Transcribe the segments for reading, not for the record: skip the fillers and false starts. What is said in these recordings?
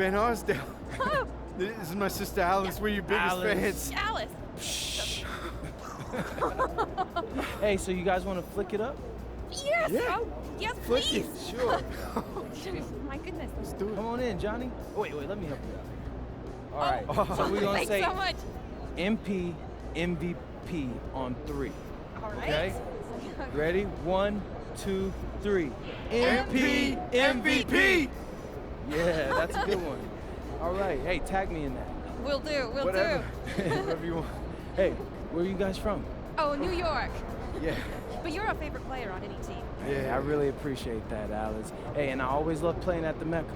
Ben Osdale. This is my sister Alice. We're your biggest fans. Alice. Shh. Hey, so you guys want to flick it up? Yes. Yeah. Oh, yes, Flick please. it, sure. My goodness. Let's do it. Come on in, Johnny. Oh, wait, let me help you out. All right. Oh. So we're gonna Thanks say so much. MP MVP on 3. All right. Okay. Ready? 1, 2, 3. MP MVP. Yeah, that's a good one. All right. Hey, tag me in that. We'll do. Whatever. Whatever you want. Hey, where are you guys from? Oh, New York. Yeah. But you're a favorite player on any team. Yeah, I really appreciate that, Alice. Hey, and I always love playing at the Mecca.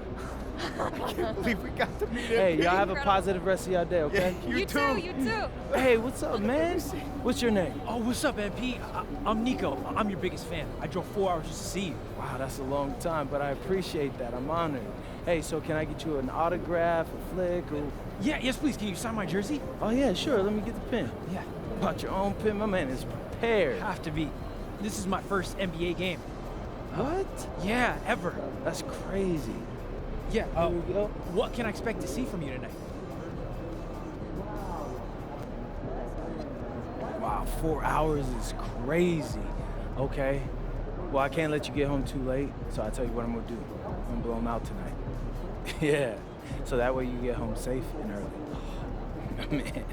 I can't believe we got to meet Hey, MP. y'all have a Incredible. positive rest of your day, okay? Yeah, You too. Hey, what's up, man? What's your name? Oh, what's up, MP? I'm Nico. I'm your biggest fan. I drove 4 hours just to see you. Wow, that's a long time, but I appreciate that. I'm honored. Hey, so can I get you an autograph, a flick, or... Yeah, yes, please. Can you sign my jersey? Oh, yeah, sure. Let me get the pen. Yeah. Bought your own pen? My man is prepared. Have to be. This is my first NBA game. What? Yeah, ever. That's crazy. Yeah. Here we go. What can I expect to see from you tonight? Wow, 4 hours is crazy. Okay. Well, I can't let you get home too late, so I'll tell you what I'm gonna do. I'm gonna blow them out tonight. Yeah. So that way you get home safe and early. Oh, man.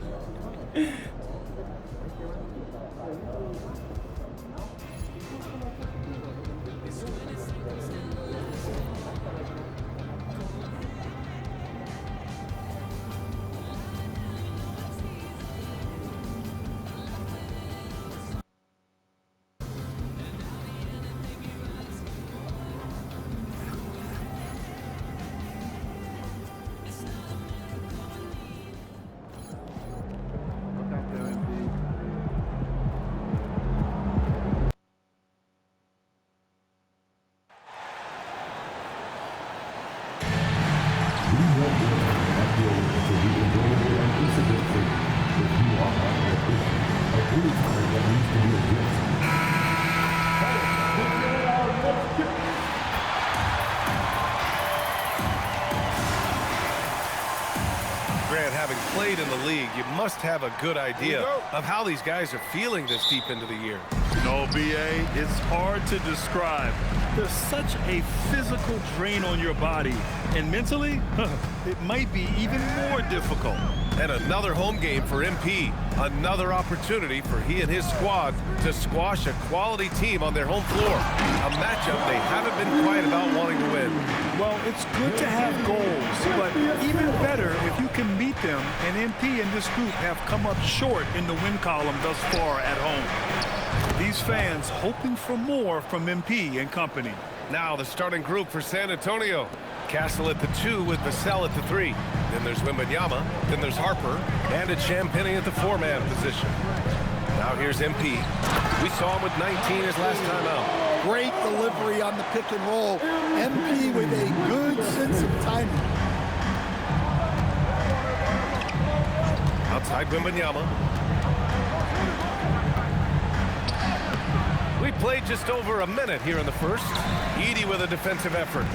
Grant, having played in the league, you must have a good idea of how these guys are feeling this deep into the year. No, BA, it's hard to describe. There's such a physical drain on your body, and mentally, it might be even more difficult. And another home game for MP. Another opportunity for he and his squad to squash a quality team on their home floor. A matchup they haven't been quiet about wanting to win. Well, it's good to have goals, but even better if you can beat them, and MP and this group have come up short in the win column thus far at home. These fans hoping for more from MP and company. Now the starting group for San Antonio. Castle at the 2 with Vassell at the 3. Then there's Wembanyama, then there's Harper, and it's Champagnie at the 4-man position. Now here's MP. We saw him with 19 his last time out. Great delivery on the pick and roll. MP with a good sense of timing. Outside Wembanyama. We played just over a minute here in the first. Edie with a defensive effort.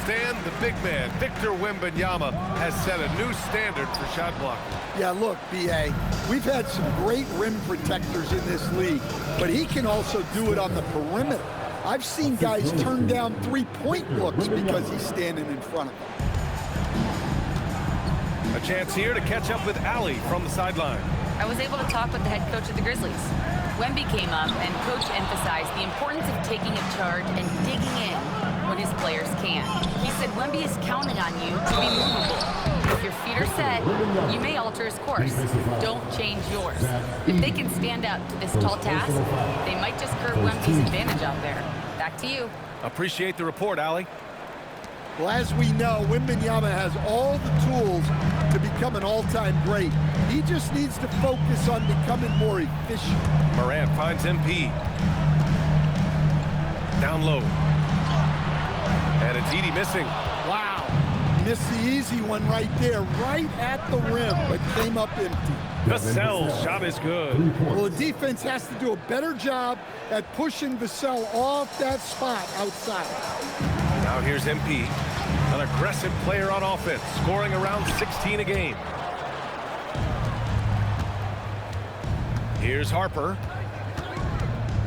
Stan, the big man, Victor Wembanyama, has set a new standard for shot blocking. Yeah, look, BA, we've had some great rim protectors in this league, but he can also do it on the perimeter. I've seen guys turn down three-point looks because he's standing in front of them. A chance here to catch up with Allie from the sideline. I was able to talk with the head coach of the Grizzlies. Wemby came up, and Coach emphasized the importance of taking a charge and digging in when his players can. He said Wemby is counting on you to be movable. If your feet are set, you may alter his course. Don't change yours. If they can stand up to this tall task, they might just curb Wemby's advantage out there. Back to you. Appreciate the report, Allie. Well, as we know, Wembanyama has all the tools to become an all-time great. He just needs to focus on becoming more efficient. Morant finds MP. Down low. And it's Edie missing. Wow. Missed the easy one right there, right at the rim, but came up empty. Vassell's shot is good. Well, the defense has to do a better job at pushing Vassell off that spot outside. Now here's MP. An aggressive player on offense, scoring around 16 a game. Here's Harper.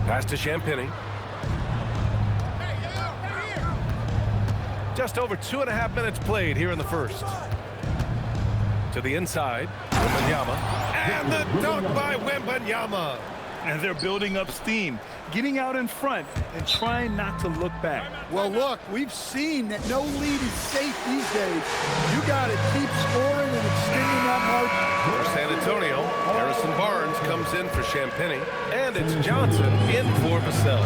Pass to Champagny. Just over 2.5 minutes played here in the first. To the inside, Wembanyama. And the dunk by Wembanyama. And they're building up steam, getting out in front and trying not to look back. Well, look, we've seen that no lead is safe these days. You got to keep scoring and extending that margin. For San Antonio, Harrison Barnes comes in for Champagny. And it's Johnson in for Vassell.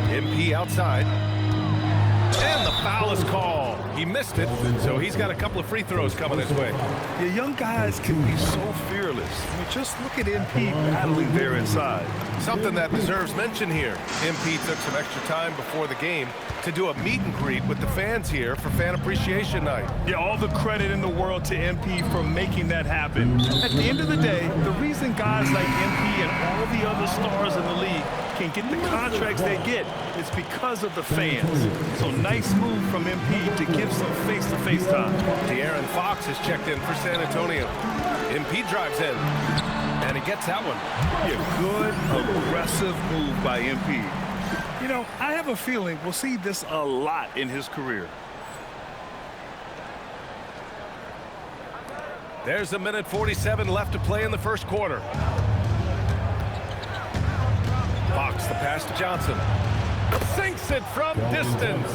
MP outside. And the foul is called. He missed it, so he's got a couple of free throws coming his way. Your young guys can be so fearless. I mean, just look at MP battling there inside. Something that deserves mention here. MP took some extra time before the game to do a meet and greet with the fans here for Fan Appreciation Night. Yeah, all the credit in the world to MP for making that happen. At the end of the day, the reason guys like MP and all the other stars in the league can get the contracts they get is because of the fans. So nice move from MP to give some face-to-face time. De'Aaron Fox has checked in for San Antonio. MP drives in, and he gets that one. Yeah, good, aggressive move by MP. You know, I have a feeling we'll see this a lot in his career. There's a minute 47 left to play in the first quarter. Fox, the pass to Johnson. Sinks it from distance.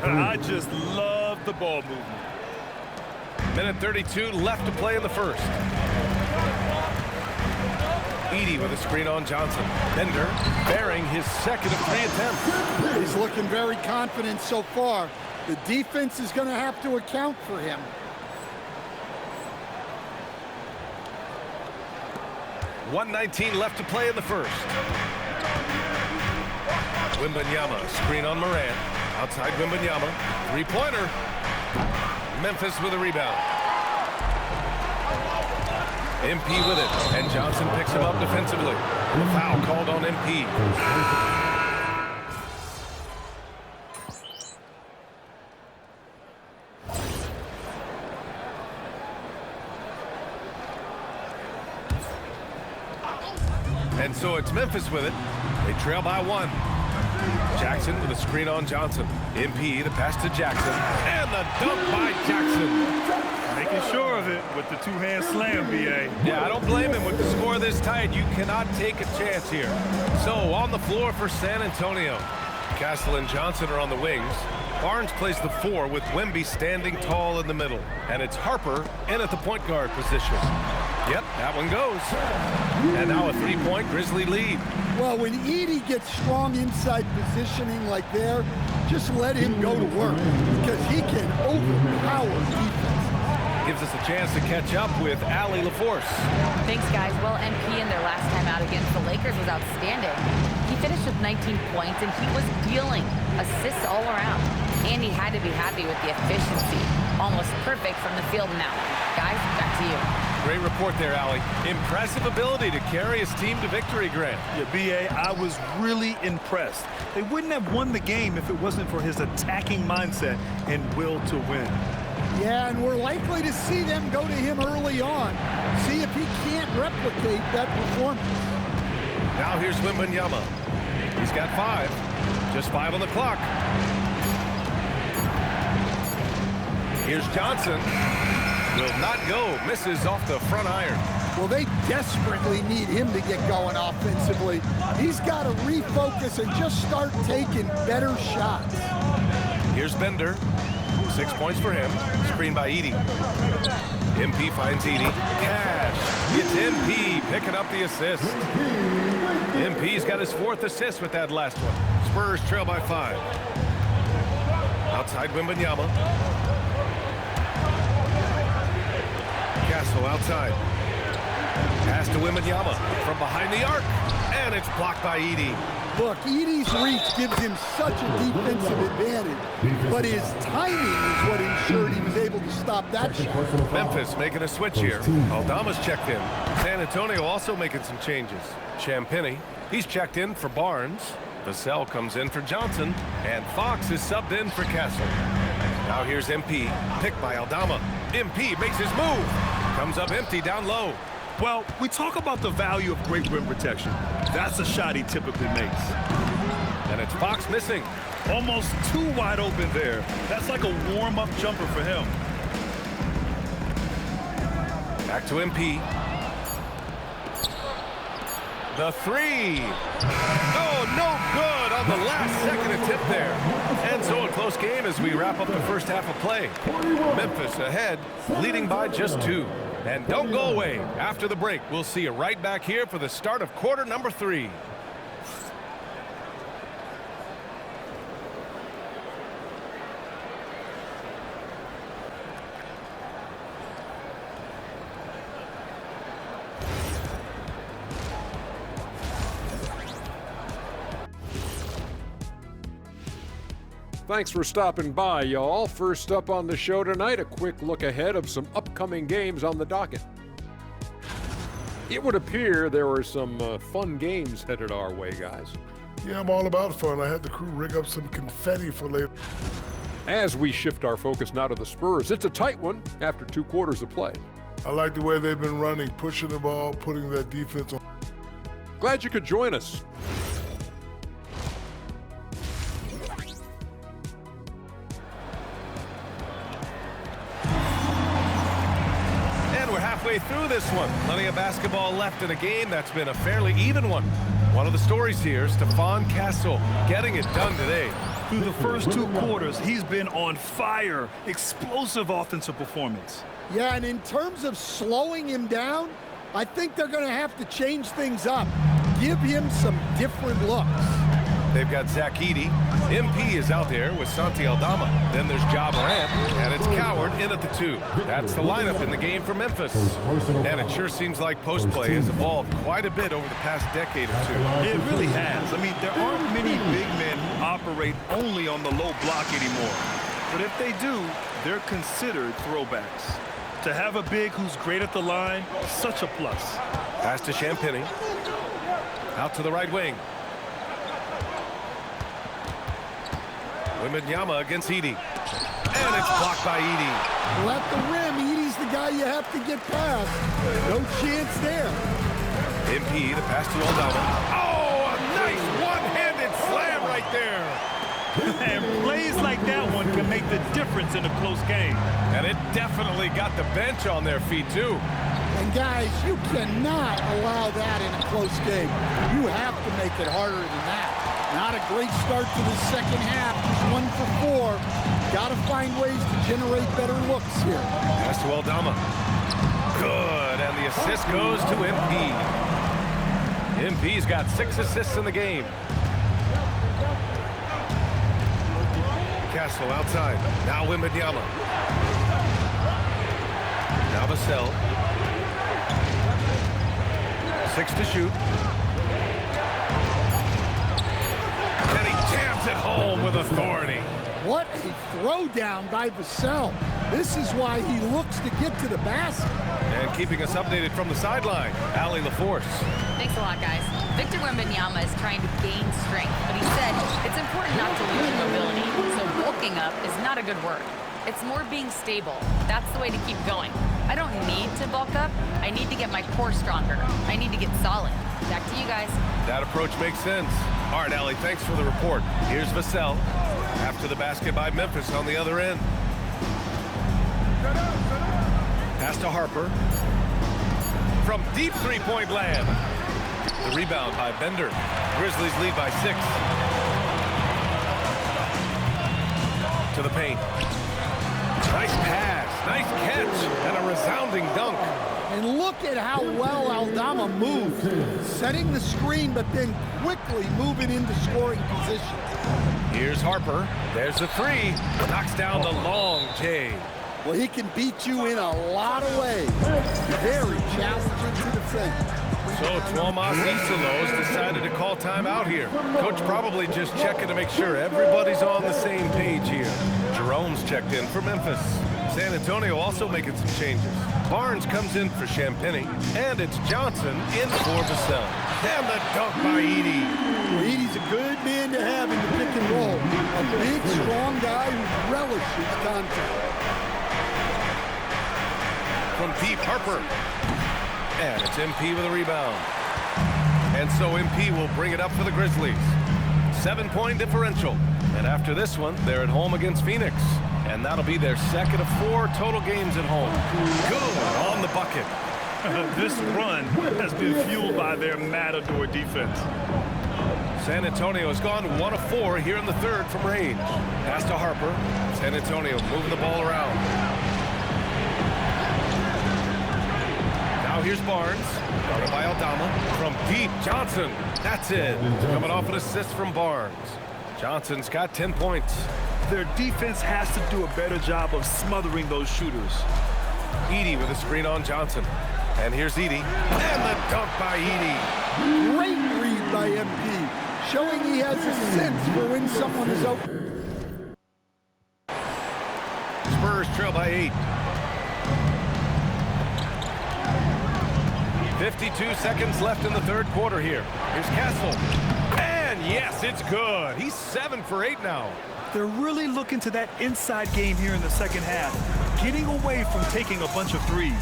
I just love the ball movement. Minute 32 left to play in the first. Edey with a screen on Johnson. Bender bearing his second of 3 attempts. He's looking very confident so far. The defense is going to have to account for him. .119 left to play in the first. Wembanyama, screen on Moran. Outside Wembanyama, three-pointer. Memphis with a rebound. MP with it, and Johnson picks him up defensively. The foul called on MP. And so it's Memphis with it. They trail by 1. Jackson with a screen on Johnson. MP, the pass to Jackson. And the dunk by Jackson. Making sure of it with the two-hand slam, B.A. Yeah, I don't blame him. With the score this tight, you cannot take a chance here. So on the floor for San Antonio. Castle and Johnson are on the wings. Barnes plays the 4 with Wemby standing tall in the middle. And it's Harper in at the point guard position. Yep, that one goes. And now a 3-point Grizzly lead. Well, when Edey gets strong inside positioning like there, just let him go to work because he can overpower defense. Gives us a chance to catch up with Allie LaForce. Thanks, guys. Well, MP in their last time out against the Lakers was outstanding. He finished with 19 points, and he was dealing assists all around. And he had to be happy with the efficiency. Almost perfect from the field now. Guys, back to you. Great report there, Allie. Impressive ability to carry his team to victory, Grant. Yeah, B.A., I was really impressed. They wouldn't have won the game if it wasn't for his attacking mindset and will to win. Yeah, and we're likely to see them go to him early on. See if he can't replicate that performance. Now here's Wembanyama. He's got 5. Just 5 on the clock. Here's Johnson. Will not go. Misses off the front iron. Well, they desperately need him to get going offensively. He's got to refocus and just start taking better shots. Here's Bender. 6 points for him. Screen by Edey. MP finds Edey. Cash. It's MP picking up the assist. MP's got his 4th assist with that last one. Spurs trail by 5. Outside Wembanyama. Castle outside. Pass to Wembanyama from behind the arc. And it's blocked by Edey. Look, Edey's reach gives him such a defensive advantage, but his timing is what ensured he was able to stop that shot. Memphis making a switch here. Aldama's checked in. San Antonio also making some changes. Champagny, he's checked in for Barnes. Vassell comes in for Johnson, and Fox is subbed in for Castle. Now here's MP, picked by Aldama. MP makes his move. Comes up empty down low. Well, we talk about the value of great rim protection. That's a shot he typically makes. And it's Fox missing. Almost too wide open there. That's like a warm-up jumper for him. Back to MP. The three. Oh, no good on the last second attempt there. And so a close game as we wrap up the first half of play. Memphis ahead, leading by just 2. And don't go away. After the break, we'll see you right back here for the start of quarter number 3. Thanks for stopping by, y'all. First up on the show tonight, a quick look ahead of some upcoming games on the docket. It would appear there were some fun games headed our way, guys. Yeah, I'm all about fun. I had the crew rig up some confetti for later. As we shift our focus now to the Spurs, it's a tight one after 2 quarters of play. I like the way they've been running, pushing the ball, putting that defense on. Glad you could join us. Halfway through this one. Plenty of basketball left in a game that's been a fairly even one. One of the stories here, Stephon Castle getting it done today. Through the first 2 quarters, he's been on fire. Explosive offensive performance. Yeah, and in terms of slowing him down, I think they're going to have to change things up. Give him some different looks. They've got Zach Edey. MP is out there with Santi Aldama. Then there's Ja Morant, and it's Coward in at the 2. That's the lineup in the game for Memphis. And it sure seems like post play has evolved quite a bit over the past decade or 2. It really has. I mean, there aren't many big men who operate only on the low block anymore. But if they do, they're considered throwbacks. To have a big who's great at the line, such a plus. Pass to Champagny. Out to the right wing. Wembanyama against Edey. And it's blocked by Edey. Well, at the rim, Edey's the guy you have to get past. No chance there. MP, the pass to Aldama. Oh, a nice one-handed slam right there. And plays like that one can make the difference in a close game. And it definitely got the bench on their feet, too. And guys, you cannot allow that in a close game. You have to make it harder than that. Not a great start to the second half. He's 1 for 4. Got to find ways to generate better looks here. Pass to Aldama. Good, and the assist goes to MP. MP's got 6 assists in the game. Castle outside. Now Wembanyama. Now Vassell. 6 to shoot. And he jams it home with authority. What a throwdown by Vassell. This is why he looks to get to the basket. And keeping us updated from the sideline, Allie LaForce. Thanks a lot, guys. Victor Wembanyama is trying to gain strength, but he said it's important not to lose your mobility. So bulking up is not a good word. It's more being stable. That's the way to keep going. I don't need to bulk up. I need to get my core stronger. I need to get solid. Back to you guys. That approach makes sense. All right, Allie, thanks for the report. Here's Vassell. After the basket by Memphis on the other end. Pass to Harper. From deep three-point land. The rebound by Bender. Grizzlies lead by 6. To the paint. Nice pass, nice catch, and a resounding dunk. And look at how well Aldama moved. Setting the screen, but then quickly moving into scoring position. Here's Harper. There's the 3. Knocks down the long J. Well, he can beat you in a lot of ways. Very challenging to defend. So Tuomas Isalos decided to call timeout here. Coach probably just checking to make sure everybody's on the same page here. Jerome's checked in for Memphis. San Antonio also making some changes. Barnes comes in for Champagny, and it's Johnson in for Vassell. And the dunk by Edey. Edey's a good man to have in the pick and roll. A big, strong guy who relishes contact. From deep, Harper. And it's MP with a rebound. And so MP will bring it up for the Grizzlies. 7-point differential. And after this one, they're at home against Phoenix. And that'll be their second of 4 total games at home. Good on the bucket. This run has been fueled by their matador defense. San Antonio has gone 1 of 4 here in the third from range. Pass to Harper. San Antonio moving the ball around. Now here's Barnes. Guarded by Aldama. From deep, Johnson. That's it. Coming off an assist from Barnes. Johnson's got 10 points. Their defense has to do a better job of smothering those shooters. Edey with a screen on Johnson. And here's Edey. And the dunk by Edey. Great read by MP, showing he has a sense for when someone is open. Spurs trail by 8. 52 seconds left in the third quarter here. Here's Castle. And yes, it's good. He's 7 for 8 now. They're really looking to that inside game here in the second half, getting away from taking a bunch of threes.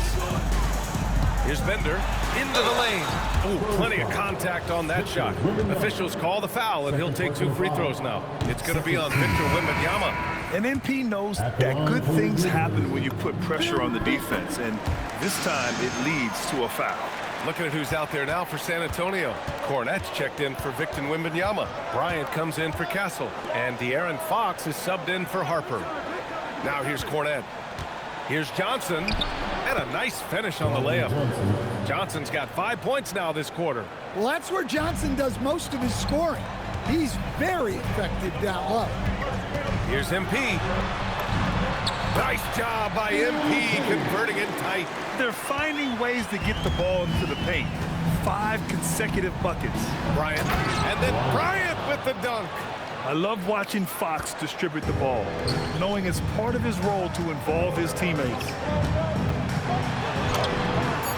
Here's Bender into the lane. Oh, plenty of contact on that shot. Officials call the foul, and he'll take 2 free throws now. It's going to be on Victor Wembanyama. And MP knows that good things happen when you put pressure on the defense, and this time it leads to a foul. Looking at who's out there now for San Antonio. Cornette's checked in for Victor Wembanyama. Bryant comes in for Castle. And De'Aaron Fox is subbed in for Harper. Now here's Cornette. Here's Johnson. And a nice finish on the layup. Johnson's got 5 points now this quarter. Well, that's where Johnson does most of his scoring. He's very effective down low. Here's MP. Nice job by MP converting it tight. They're finding ways to get the ball into the paint. 5 consecutive buckets. Bryant. And then Bryant with the dunk. I love watching Fox distribute the ball, knowing it's part of his role to involve his teammates.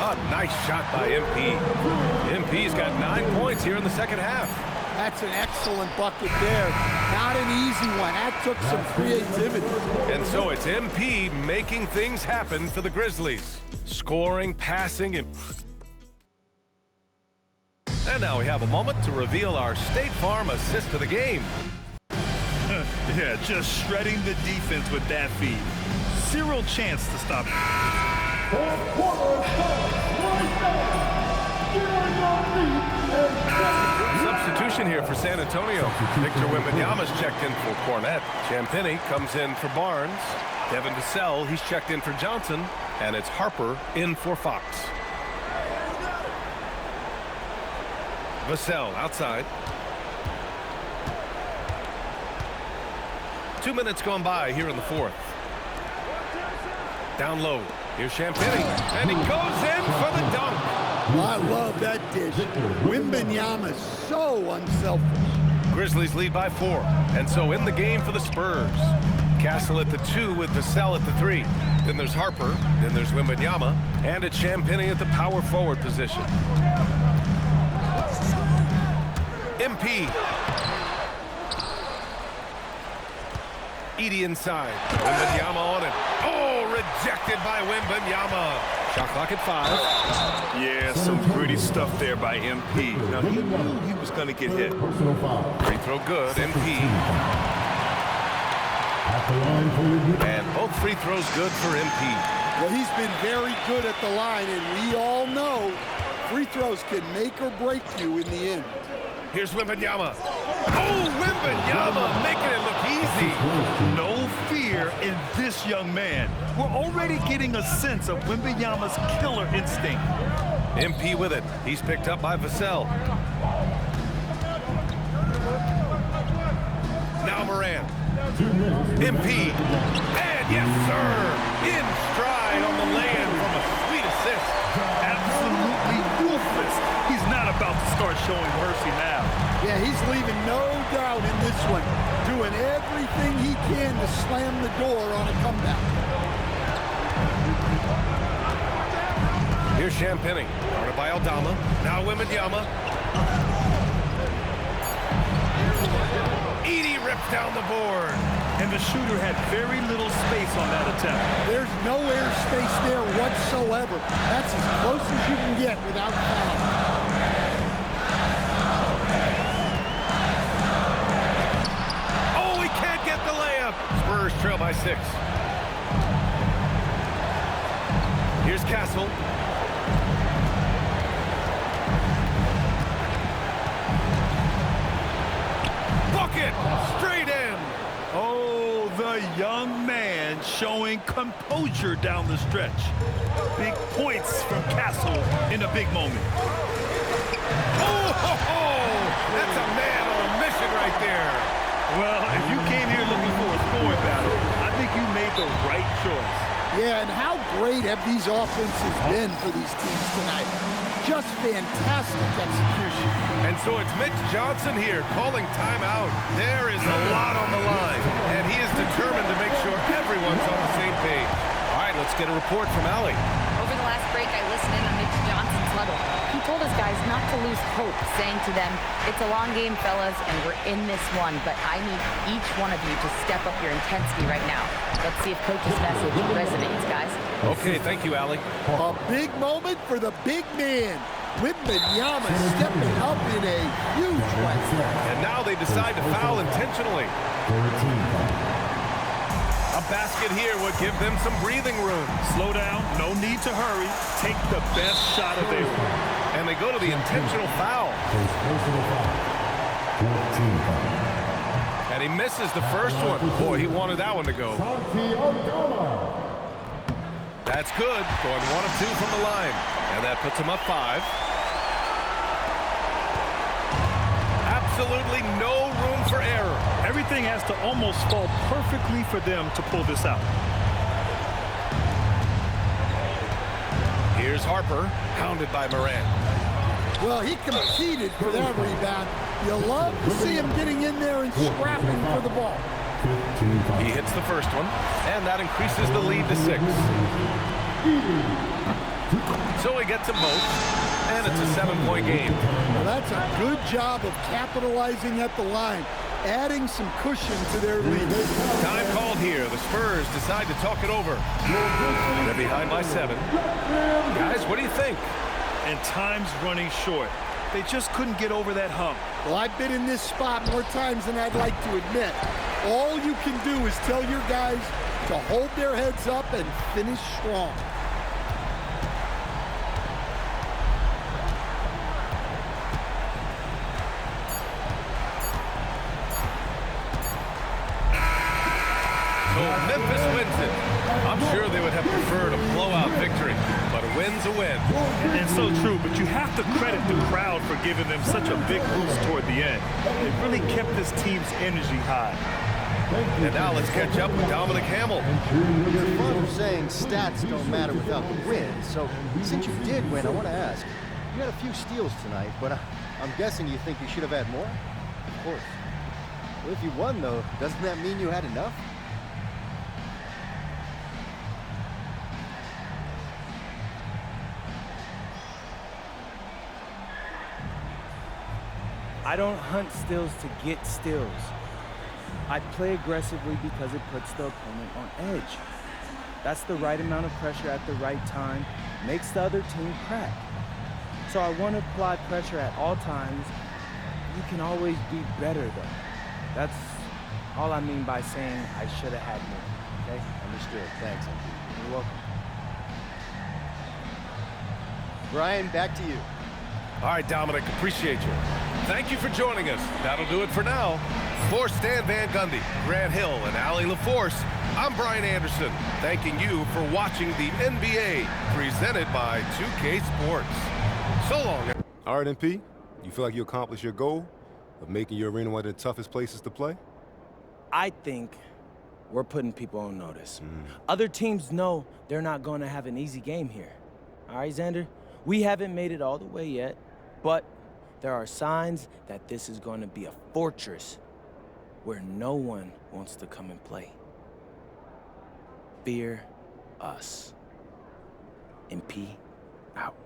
A nice shot by MP. MP's got 9 points here in the second half. That's an excellent bucket there. Not an easy one. That took some creativity. And so it's MP making things happen for the Grizzlies. Scoring, passing, and now we have a moment to reveal our State Farm assist of the game. Yeah, just shredding the defense with that feed. Zero chance to stop. Substitution here for San Antonio. Victor Wembanyama's checked in for Cornette. Champagny comes in for Barnes. Devin Vassell, he's checked in for Johnson. And it's Harper in for Fox. Vassell outside. 2 minutes gone by here in the fourth. Down low. Here's Champagny. And he goes in for the dunk. I love that dish. Wembanyama's so unselfish. Grizzlies lead by 4. And so in the game for the Spurs. Castle at the 2 with Vassell at the 3. Then there's Harper. Then there's Wembanyama. And it's Champagny at the power forward position. MP. Edey inside. Wembanyama on it. Oh, rejected by Wembanyama. Shot clock at 5. Yeah, some pretty stuff there by MP. Now, he knew he was going to get hit. Free throw good, MP. And both free throws good for MP. Well, he's been very good at the line, and we all know free throws can make or break you in the end. Here's Wembanyama. Oh, Wembanyama making it look easy. No fear in this young man. We're already getting a sense of Wembanyama's killer instinct. MP with it. He's picked up by Vassell. Now Morant. MP. And yes, sir. In stride on the land from a sweet assist. Absolutely ruthless. He's not about to start showing mercy now. Yeah, he's leaving no doubt in this one. Doing everything he can to slam the door on a comeback. Here's Champagny, guarded by Aldama. Now Wembanyama. Edie rips down the board. And the shooter had very little space on that attempt. There's no air space there whatsoever. That's as close as you can get without foul. Oh, he can't get the layup. Spurs trail by 6. Here's Castle. Bucket! Straight in! Oh, the young man showing composure down the stretch. Big points from Castle in a big moment. Oh, ho, ho! That's a man on a mission right there. Well, if you came here looking for a scoring battle, I think you made the right choice. Yeah, and how great have these offenses been for these teams tonight? Just fantastic execution. And so it's Mitch Johnson here calling timeout. There is a lot on the line, and he is determined to make sure everyone's on the same page. All right, let's get a report from Allie. Over the last break, I listened in on Mitch Johnson's huddle. He told his guys not to lose hope, saying to them, "It's a long game, fellas, and we're in this one, but I need each one of you to step up your intensity right now." Let's see if Coach's message resonates, guys. Okay, thank you, Allie. A big moment for the big man. Wembanyama stepping up in a huge way. And now they decide to foul intentionally. A basket here would give them some breathing room. Slow down, no need to hurry. Take the best shot available. And they go to the intentional foul. And he misses the first one. Boy, he wanted that one to go. That's good. Going 1 of 2 from the line. And that puts him up 5. Absolutely no room for error. Everything has to almost fall perfectly for them to pull this out. Here's Harper, hounded by Morant. Well, he competed for that rebound. You love to see him getting in there and scrapping for the ball. He hits the first one, and that increases the lead to 6. So he gets them both, and it's a 7-point game. Well, that's a good job of capitalizing at the line, adding some cushion to their lead. Time called here. The Spurs decide to talk it over. They're behind by 7. Guys, what do you think? And time's running short. They just couldn't get over that hump. Well, I've been in this spot more times than I'd like to admit. All you can do is tell your guys to hold their heads up and finish strong. So Memphis wins it. I'm sure they would have preferred a blowout victory, but a win's a win. And so true, but you have to credit the crowd for giving them such a big boost toward the end. It really kept this team's energy high. And now let's catch up with Dominic Hamill. You're fond of saying stats don't matter without the win, so since you did win, I want to ask, you had a few steals tonight, but I'm guessing you think you should have had more? Of course. Well, if you won, though, doesn't that mean you had enough? I don't hunt steals to get steals. I play aggressively because it puts the opponent on edge. That's the right amount of pressure at the right time, makes the other team crack. So I want to apply pressure at all times. You can always be better, though. That's all I mean by saying I should have had more, okay? Understood. Thanks. You're welcome. Brian, back to you. All right, Dominic, appreciate you. Thank you for joining us. That'll do it for now. For Stan Van Gundy, Grant Hill, and Allie LaForce, I'm Brian Anderson, thanking you for watching the NBA presented by 2K Sports. So long. All right, MP, you feel like you accomplished your goal of making your arena one of the toughest places to play? I think we're putting people on notice. Other teams know they're not going to have an easy game here. All right, Xander? We haven't made it all the way yet, but there are signs that this is going to be a fortress where no one wants to come and play. Fear us. MP out.